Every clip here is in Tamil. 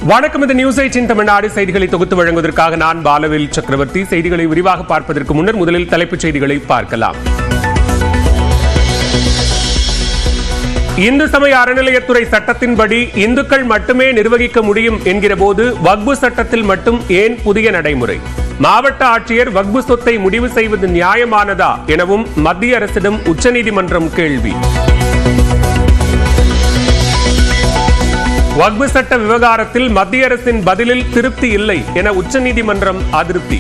வணக்கம். இந்த நியூஸ் 8 தமிழ்நாடு செய்திகளை தொகுத்து வழங்குவதற்காக நான் பாலவேல் சக்கரவர்த்தி. செய்திகளை விரிவாக பார்ப்பதற்கு முன்னர் முதலில் தலைப்புச் செய்திகளை பார்க்கலாம். இந்து சமய அறநிலையத்துறை சட்டத்தின்படி இந்துக்கள் மட்டுமே நிர்வகிக்க முடியும் என்கிற போது வக்பு சட்டத்தில் மட்டும் ஏன் புதிய நடைமுறை? மாவட்ட ஆட்சியர் வக்பு சொத்தை முடிவு செய்வது நியாயமானதா எனவும் மத்திய அரசிடம் உச்சநீதிமன்றம் கேள்வி. வக்பு சட்ட விவகாரத்தில் மத்திய அரசின் பதிலில் திருப்தி இல்லை என உச்சநீதிமன்றம் அதிருப்தி.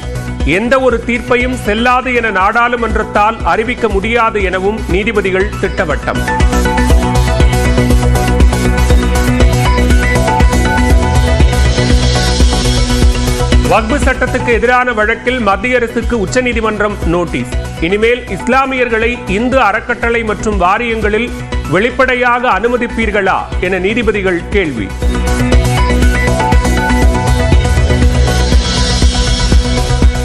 எந்த ஒரு தீர்ப்பையும் செல்லாது என நாடாளுமன்றத்தால் அறிவிக்க முடியாது எனவும் நீதிபதிகள் திட்டவட்டம். வக்பு சட்டத்துக்கு எதிரான வழக்கில் மத்திய அரசுக்கு உச்சநீதிமன்றம் நோட்டீஸ். இனிமேல் இஸ்லாமியர்களை இந்து அறக்கட்டளை மற்றும் வாரியங்களில் வெளிப்படையாக அனுமதிப்பீர்களா என நீதிபதிகள் கேள்வி.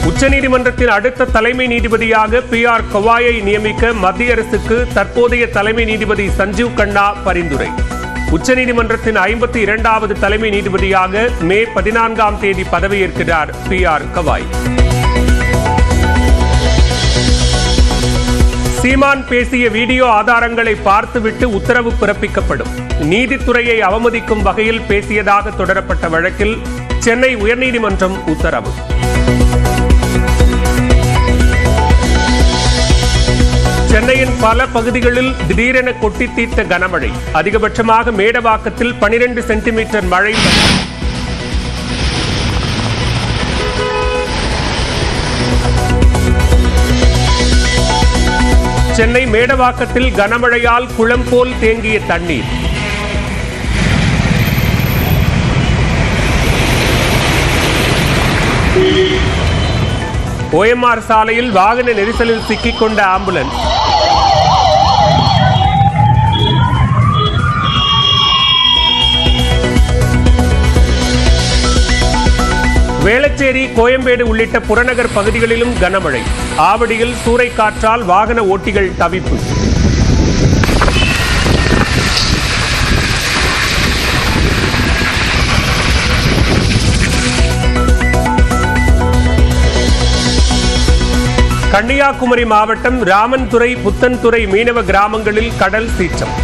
உச்சநீதிமன்றத்தின் அடுத்த தலைமை நீதிபதியாக PR கவாயை நியமிக்க மத்திய அரசுக்கு தற்போதைய தலைமை நீதிபதி சஞ்சீவ் கண்ணா பரிந்துரை. உச்சநீதிமன்றத்தின் 52வது தலைமை நீதிபதியாக மே 14ஆம் தேதி பதவியேற்கிறார் PR கவாய். சீமான் பேசிய வீடியோ ஆதாரங்களை பார்த்துவிட்டு உத்தரவு பிறப்பிக்கப்படும். நீதித்துறையை அவமதிக்கும் வகையில் பேசியதாக தொடரப்பட்ட வழக்கில் சென்னை உயர்நீதிமன்றம் உத்தரவு. சென்னையின் பல பகுதிகளில் திடீரென கொட்டி தீர்த்த கனமழை. அதிகபட்சமாக மேடவாக்கத்தில் 12 சென்டிமீட்டர் மழை. சென்னை மேடவாக்கத்தில் கனமழையால் குளம் போல் தேங்கிய தண்ணீர். OMR சாலையில் வாகன நெரிசலில் சிக்கிக்கொண்ட ஆம்புலன்ஸ். வேளச்சேரி, கோயம்பேடு உள்ளிட்ட புறநகர் பகுதிகளிலும் கனமழை. ஆவடியில் சூறைக்காற்றால் வாகன ஓட்டிகள் தவிப்பு. கன்னியாகுமரி மாவட்டம் ராமன்துறை, புத்தன்துறை மீனவ கிராமங்களில் கடல் சீற்றம்.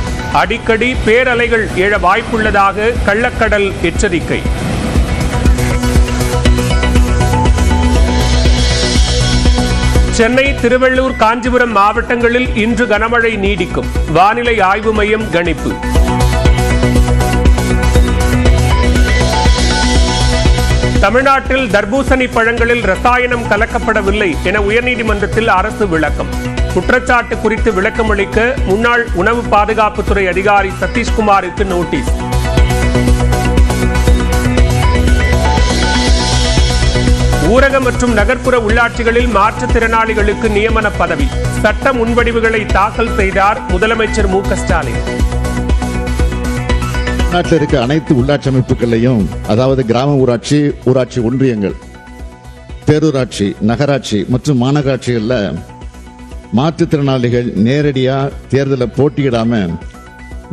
அடிக்கடி பேரலைகள் எழ வாய்ப்புள்ளதாக கள்ளக்கடல் எச்சரிக்கை. சென்னை, திருவள்ளூர், காஞ்சிபுரம் மாவட்டங்களில் இன்று கனமழை நீடிக்கும். வானிலை ஆய்வு மையம் கணிப்பு. தமிழ்நாட்டில் தர்பூசணி பழங்களில் ரசாயனம் கலக்கப்படவில்லை என உயர்நீதிமன்றத்தில் அரசு விளக்கம். குற்றச்சாட்டு குறித்து விளக்கமளிக்க முன்னாள் உணவு பாதுகாப்புத்துறை அதிகாரி சதீஷ்குமாருக்கு நோட்டீஸ். ஊரக மற்றும் நகர்ப்புற உள்ளாட்சிகளில் மாற்றுத்திறனாளிகளுக்கு நியமன பதவி. சட்ட முன்வடிவுகளை தாக்கல் செய்தார் முதலமைச்சர் மு.க. ஸ்டாலின். நாட்டில் இருக்க அனைத்து உள்ளாட்சி அமைப்புகளையும், அதாவது கிராம ஊராட்சி, ஊராட்சி ஒன்றியங்கள், பேரூராட்சி, நகராட்சி மற்றும் மாநகராட்சிகளில் மாற்றுத்திறனாளிகள் நேரடியாக தேர்தலில் போட்டியிடாம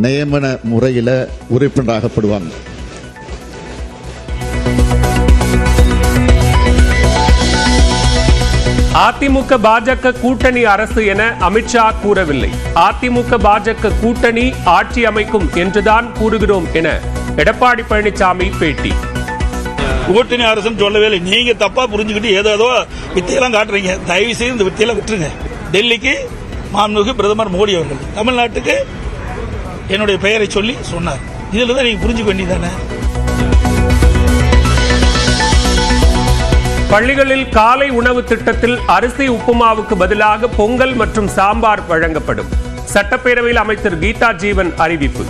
நியமன முறையில் உறுப்பினராகப்படுவாங்க. அதிமுக பாஜக கூட்டணி அரசு என அமித்ஷா கூறவில்லை. அதிமுக பாஜக கூட்டணி ஆட்சி அமைக்கும் என்றுதான் கூறுகிறோம் என எடப்பாடி பழனிசாமி பேட்டி. கூட்டணி அரசுன்னு சொல்லவே இல்லை. நீங்க தப்பா புரிஞ்சுக்கிட்டு ஏதோ வித்தியெல்லாம் காட்டுறீங்க. தயவு செய்து இந்த வித்தியெல்லாம் விட்டுருங்க. டெல்லிக்கு மாண்புமிகு பிரதமர் மோடி அவர்கள் தமிழ்நாட்டுக்கு என்னுடைய பெயரை சொல்லி சொன்னார். இதுல தான் நீங்க புரிஞ்சுக்க வேண்டியதானே. பள்ளிகளில் காலை உணவு திட்டத்தில் அரிசி உப்புமாவுக்கு பதிலாக பொங்கல் மற்றும் சாம்பார் வழங்கப்படும். சட்டப்பேரவையில் அமைச்சர் கீதா ஜீவன் அறிவிப்பு.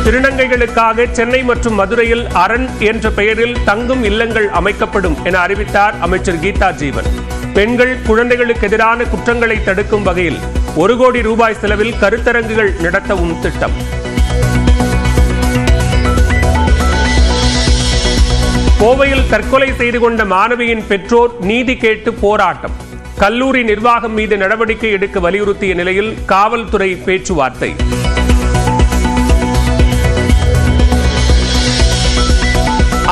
திருநங்கைகளுக்காக சென்னை மற்றும் மதுரையில் அரண் என்ற பெயரில் தங்கும் இல்லங்கள் அமைக்கப்படும் என அறிவித்தார் அமைச்சர் கீதா ஜீவன். பெண்கள், குழந்தைகளுக்கு எதிரான குற்றங்களை தடுக்கும் வகையில் 1 கோடி ரூபாய் செலவில் கருத்தரங்குகள் நடத்தவும் திட்டம். கோவையில் தற்கொலை செய்து கொண்ட மாணவியின் பெற்றோர் நீதி கேட்டு போராட்டம். கல்லூரி நிர்வாகம் மீது நடவடிக்கை எடுக்க வலியுறுத்திய நிலையில் காவல்துறை பேச்சுவார்த்தை.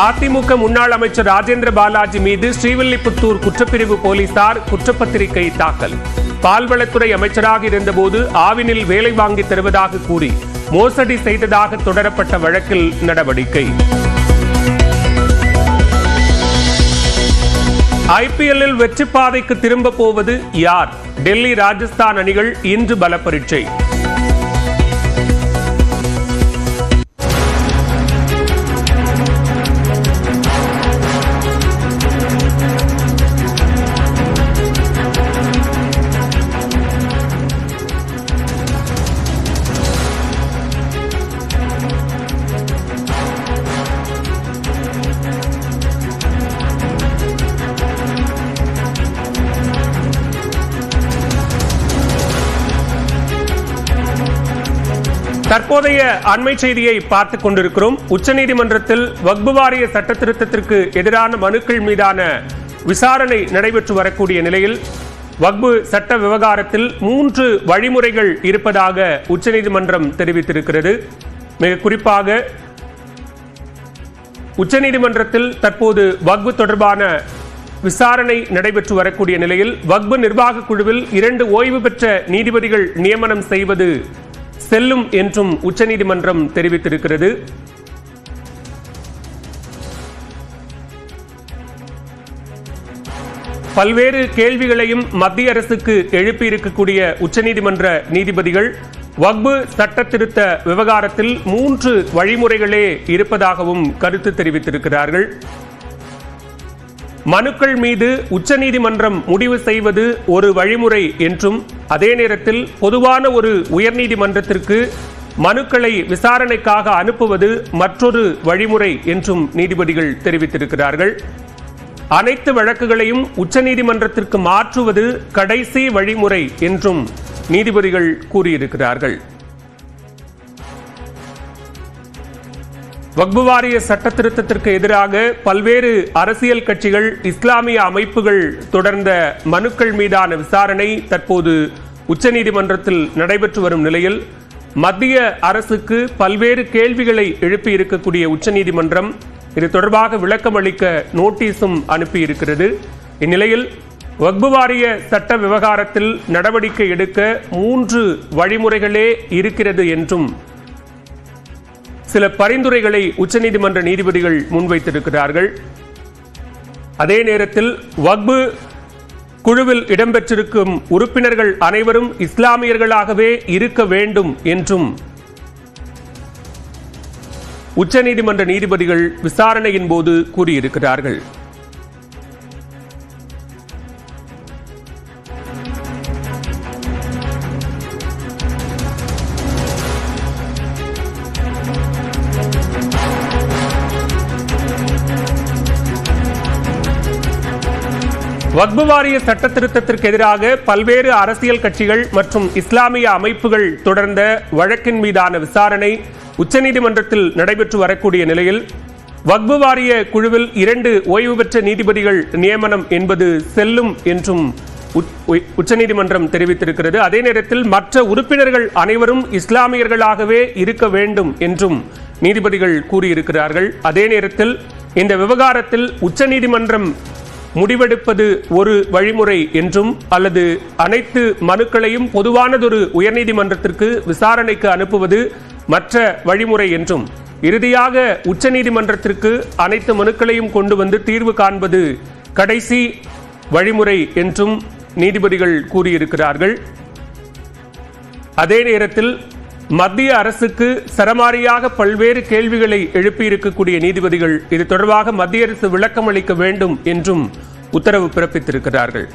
அதிமுக முன்னாள் அமைச்சர் ராஜேந்திர பாலாஜி மீது ஸ்ரீவில்லிபுத்தூர் குற்றப்பிரிவு போலீசார் குற்றப்பத்திரிகை தாக்கல். பால்வளத்துறை அமைச்சராக இருந்தபோது ஆவினில் வேலை வாங்கி தருவதாக கூறி மோசடி செய்ததாக தொடரப்பட்ட வழக்கில் நடவடிக்கை. ஐபிஎல்லில் வெற்றி பாதைக்கு திரும்ப போவது யார்? டெல்லி ராஜஸ்தான் அணிகள் இன்று பல பரீட்சை. தற்போதைய அண்மை செய்தியை பார்த்துக் கொண்டிருக்கிறோம். உச்சநீதிமன்றத்தில் வக்பு வாரிய சட்ட திருத்தத்திற்கு எதிரான மனுக்கள் மீதான விசாரணை நடைபெற்று வரக்கூடிய நிலையில் வக்பு சட்ட விவகாரத்தில் 3 வழிமுறைகள் இருப்பதாக உச்சநீதிமன்றம் தெரிவித்திருக்கிறது. மிக குறிப்பாக உச்சநீதிமன்றத்தில் தற்போது வக்பு தொடர்பான விசாரணை நடைபெற்று வரக்கூடிய நிலையில் வக்பு நிர்வாக குழுவில் 2 ஓய்வு பெற்ற நீதிபதிகள் நியமனம் செய்வது செல்லும் என்றும் உச்சநீதிமன்றம் தெரிவித்திருக்கிறது. பல்வேறு கேள்விகளையும் மத்திய அரசுக்கு எழுப்பியிருக்கக்கூடிய உச்சநீதிமன்ற நீதிபதிகள் வக்பு சட்ட திருத்த விவகாரத்தில் 3 வழிமுறைகளே இருப்பதாகவும் கருத்து தெரிவித்திருக்கிறார்கள். மனுக்கள் மீது உச்சநீதிமன்றம் முடிவு செய்வது ஒரு வழிமுறை என்றும், அதே நேரத்தில் பொதுவான ஒரு உயர்நீதிமன்றத்திற்கு மனுக்களை விசாரணைக்காக அனுப்புவது மற்றொரு வழிமுறை என்றும் நீதிபதிகள் தெரிவித்திருக்கிறார்கள். அனைத்து வழக்குகளையும் உச்சநீதிமன்றத்திற்கு மாற்றுவது கடைசி வழிமுறை என்றும் நீதிபதிகள் கூறியிருக்கிறார்கள். வக்பு வாரிய சட்ட திருத்தத்திற்கு எதிராக பல்வேறு அரசியல் கட்சிகள், இஸ்லாமிய அமைப்புகள் தொடர்ந்த மனுக்கள் மீதான விசாரணை தற்போது உச்சநீதிமன்றத்தில் நடைபெற்று வரும் நிலையில் மத்திய அரசுக்கு பல்வேறு கேள்விகளை எழுப்பி இருக்கக்கூடிய உச்சநீதிமன்றம் இது தொடர்பாக விளக்கம் அளிக்க நோட்டீஸும் அனுப்பியிருக்கிறது. இந்நிலையில் வக்பு வாரிய சட்ட விவகாரத்தில் நடவடிக்கை எடுக்க 3 வழிமுறைகளே இருக்கிறது என்றும் சில பரிந்துரைகளை உச்சநீதிமன்ற நீதிபதிகள் முன்வைத்திருக்கிறார்கள். அதே நேரத்தில் வக்பு குழுவில் இடம்பெற்றிருக்கும் உறுப்பினர்கள் அனைவரும் இஸ்லாமியர்களாகவே இருக்க வேண்டும் என்றும் உச்சநீதிமன்ற நீதிபதிகள் விசாரணையின் போது கூறியிருக்கிறார்கள். வக்பு வாரிய சட்ட திருத்தத்திற்கு எதிராக பல்வேறு அரசியல் கட்சிகள் மற்றும் இஸ்லாமிய அமைப்புகள் தொடர்ந்த வழக்கின் மீதான விசாரணை உச்சநீதிமன்றத்தில் நடைபெற்று வரக்கூடிய நிலையில் வக்பு வாரிய குழுவில் 2 ஓய்வு பெற்ற நீதிபதிகள் நியமனம் என்பது செல்லும் என்றும் உச்சநீதிமன்றம் தெரிவித்திருக்கிறது. அதே நேரத்தில் மற்ற உறுப்பினர்கள் அனைவரும் இஸ்லாமியர்களாகவே இருக்க வேண்டும் என்றும் நீதிபதிகள் கூறியிருக்கிறார்கள். அதே நேரத்தில் இந்த விவகாரத்தில் உச்சநீதிமன்றம் முடிவெடுப்பது ஒரு வழிமுறை என்றும், அல்லது அனைத்து மனுக்களையும் பொதுவானதொரு உயர்நீதிமன்றத்திற்கு விசாரணைக்கு அனுப்புவது மற்ற வழிமுறை என்றும், இறுதியாக உச்சநீதிமன்றத்திற்கு அனைத்து மனுக்களையும் கொண்டு வந்து தீர்வு காண்பது கடைசி வழிமுறை என்றும் நீதிபதிகள் கூறியிருக்கிறார்கள். அதே நேரத்தில் மத்திய அரசுக்கு சரமாரியாக பல்வேறு கேள்விகளை எழுப்பியிருக்கக்கூடிய நீதிபதிகள் இது தொடர்பாக மத்திய அரசு விளக்கம் அளிக்க வேண்டும் என்றும் உத்தரவு பிறப்பித்திருக்கிறார்கள்.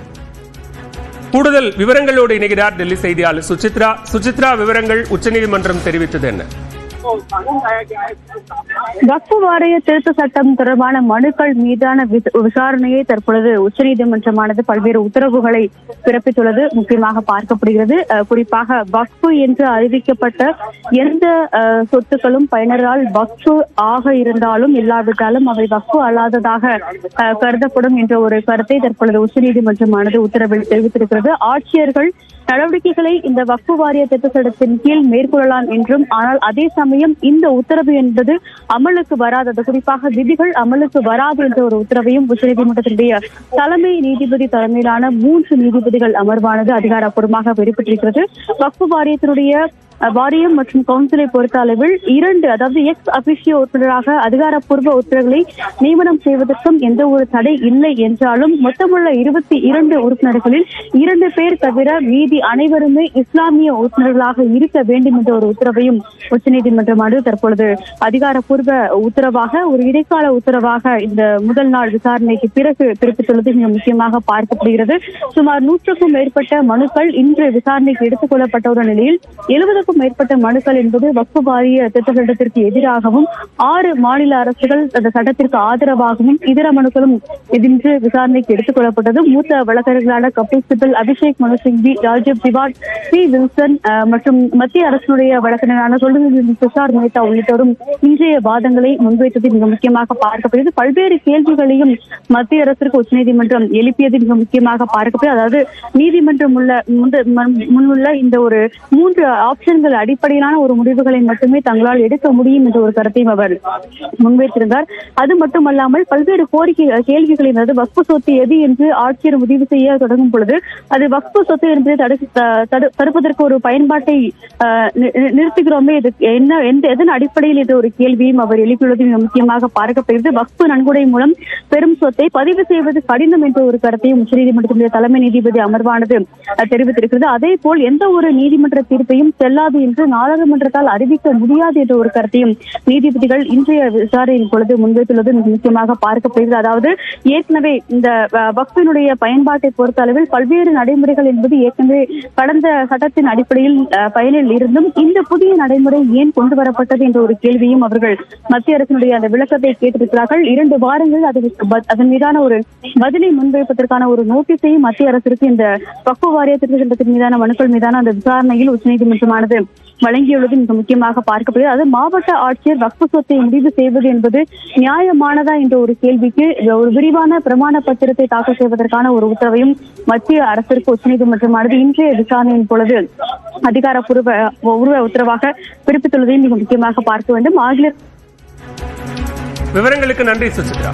கூடுதல் விவரங்களோடு இணைகிறார் டெல்லி செய்தியாளர் சுசித்ரா. சுசித்ரா, விவரங்கள் உச்சநீதிமன்றம் தெரிவித்தது என்ன? வக்பு வாரிய திருத்த சட்டம் தொடர்பான மனுக்கள் மீதான விசாரணையை தற்பொழுது உச்சநீதிமன்றமானது பல்வேறு உத்தரவுகளை பிறப்பித்துள்ளது முக்கியமாக பார்க்கப்படுகிறது. குறிப்பாக வக்பு என்று அறிவிக்கப்பட்ட எந்த சொத்துக்களும் பயனரால் வக்பு ஆக இருந்தாலும் இல்லாவிட்டாலும் அவை வக்பு அல்லாததாக கருதப்படும் என்ற ஒரு கருத்தை தற்பொழுது உச்சநீதிமன்றமானது உத்தரவில் தெரிவித்திருக்கிறது. ஆட்சியர்கள் நடவடிக்கைகளை இந்த வக்ஃபு வாரிய திருத்த சட்டத்தின் கீழ் மேற்கொள்ளலாம் என்றும், ஆனால் அதே சமயம் இந்த உத்தரவு என்பது அமலுக்கு வராதது, குறிப்பாக விதிகள் அமலுக்கு வராது என்ற ஒரு உத்தரவையும் உச்சநீதிமன்றத்தினுடைய தலைமை நீதிபதி தலைமையிலான 3 நீதிபதிகள் அமர்வானது அதிகாரப்பூர்வமாக வெளியிட்டிருக்கிறது. வக்ஃபு வாரியத்தினுடைய வாரியம் மற்றும் கவுன்சிலை பொறுத்த அளவில் 2, அதாவது எக்ஸ் அபிஷியோ உறுப்பினராக அதிகாரப்பூர்வ உறுப்பினர்களை நியமனம் செய்வதற்கும் எந்த ஒரு தடை இல்லை என்றாலும், மொத்தமுள்ள 22 உறுப்பினர்களில் 2 பேர் தவிர மீதி அனைவருமே இஸ்லாமிய உறுப்பினர்களாக இருக்க வேண்டும் என்ற ஒரு உத்தரவையும் உச்சநீதிமன்றமானது தற்பொழுது அதிகாரப்பூர்வ உத்தரவாக, ஒரு இடைக்கால உத்தரவாக இந்த முதல் நாள் விசாரணைக்கு பிறகு பிறப்பித்துள்ளது மிக முக்கியமாக பார்க்கப்படுகிறது. சுமார் 100க்கும் மேற்பட்ட மனுக்கள் இன்று விசாரணைக்கு எடுத்துக் கொள்ளப்பட்ட நிலையில் 70க்கும் மேற்பட்ட மனுக்கள் என்பது வக்ஃபு வாரிய திருத்த சட்டத்திற்கு எதிராகவும், 6 மாநில அரசுகள் அந்த சட்டத்திற்கு ஆதரவாகவும், இதர மனுக்களும் இன்று விசாரணைக்கு எடுத்துக் கொள்ளப்பட்டது. மூத்த வழக்கறிஞர்களான கபில் சிபல், அபிஷேக் மனு சிங்வி, ராஜீவ் திவாட், சி வில்சன் மற்றும் மத்திய அரசினுடைய வழக்கறிஞரான துஷார் மேத்தா உள்ளிட்டோரும் இன்றைய வாதங்களை முன்வைத்தது மிக முக்கியமாக பார்க்கப்படுகிறது. பல்வேறு கேள்விகளையும் மத்திய அரசிற்கு உச்சநீதிமன்றம் எழுப்பியது மிக முக்கியமாக பார்க்கப்படுகிறது. அதாவது நீதிமன்றம் முன்னுள்ள இந்த ஒரு 3 ஆப்ஷன்கள் அடிப்படையிலான ஒரு முடிவுகளை மட்டுமே தங்களால் எடுக்க முடியும் என்ற ஒரு கருத்தையும் அவர் முன்வைத்திருந்தார். அது மட்டுமல்லாமல் பல்வேறு கேள்விகளை, அதாவது வக்ஃபு சொத்து எது என்று ஆட்சியர் முடிவு செய்ய தொடங்கும் பொழுது அது வக்ஃபு சொத்து என்பதை தடுப்பதற்கு ஒரு பயன்பாட்டை நிறுத்துகிறோமே, எதன் அடிப்படையில் என்ற ஒரு கேள்வியும் அவர் எழுப்பியுள்ளது மிக முக்கியமாக பார்க்கப்படுகிறது. வக்ஃபு நன்கொடை மூலம் பெரும் சொத்தை பதிவு செய்வது கடினம் என்ற ஒரு கருத்தையும் உச்சநீதிமன்றத்தினுடைய தலைமை நீதிபதி அமர்வானது தெரிவித்திருக்கிறது. அதே போல் எந்த ஒரு நீதிமன்ற தீர்ப்பையும் செல்லாது என்று நாடாளுமன்றத்தால் அறிவிக்க முடியாது என்ற ஒரு கருத்தையும் நீதிபதிகள் இன்றைய விசாரணையின் பொழுது முன்வைத்துள்ளது மிக முக்கியமாக பார்க்கப்படுகிறது. அதாவது ஏற்கனவே இந்த வக்ஃபினுடைய பயன்பாட்டை பொறுத்த அளவில் பல்வேறு நடைமுறைகள் என்பது ஏற்கனவே கடந்த சட்டத்தின் அடிப்படையில் பயனில் இருந்தும் இந்த புதிய நடைமுறை ஏன் கொண்டு வரப்பட்டது என்ற ஒரு கேள்வியும் அவர்கள் மத்திய அரசினுடைய அந்த விளக்கத்தை கேட்டிருக்கிறார்கள். 2 வாரங்கள் அதன் மீதான ஒரு பதிலை முன்வைப்பதற்கான ஒரு நோட்டீஸையும் மத்திய அரசிற்கு இந்த வக்ஃபு வாரிய திருத்த சட்டத்தின் மீதான மனுக்கள் மீதான அந்த விசாரணையில் உச்சநீதிமன்றமானது வழங்கியுள்ளது மிக முக்கியமாக பார்க்கப்படுகிறது. அது மாவட்ட ஆட்சியர் வக்ஃபு சொத்தை முடிவு செய்வது என்பது நியாயமானதா என்ற ஒரு கேள்விக்கு ஒரு விரிவான பிரமாண பத்திரத்தை தாக்கல் செய்வதற்கான ஒரு உத்தரவையும் மத்திய அரசிற்கு உச்சநீதிமன்றமானது இன்றைய விசாரணையின் பொழுது அதிகாரப்பூர்வ உத்தரவாக பிறப்பித்துள்ளதையும் மிக முக்கியமாக பார்க்க வேண்டும். விவரங்களுக்கு நன்றி சுசித்ரா.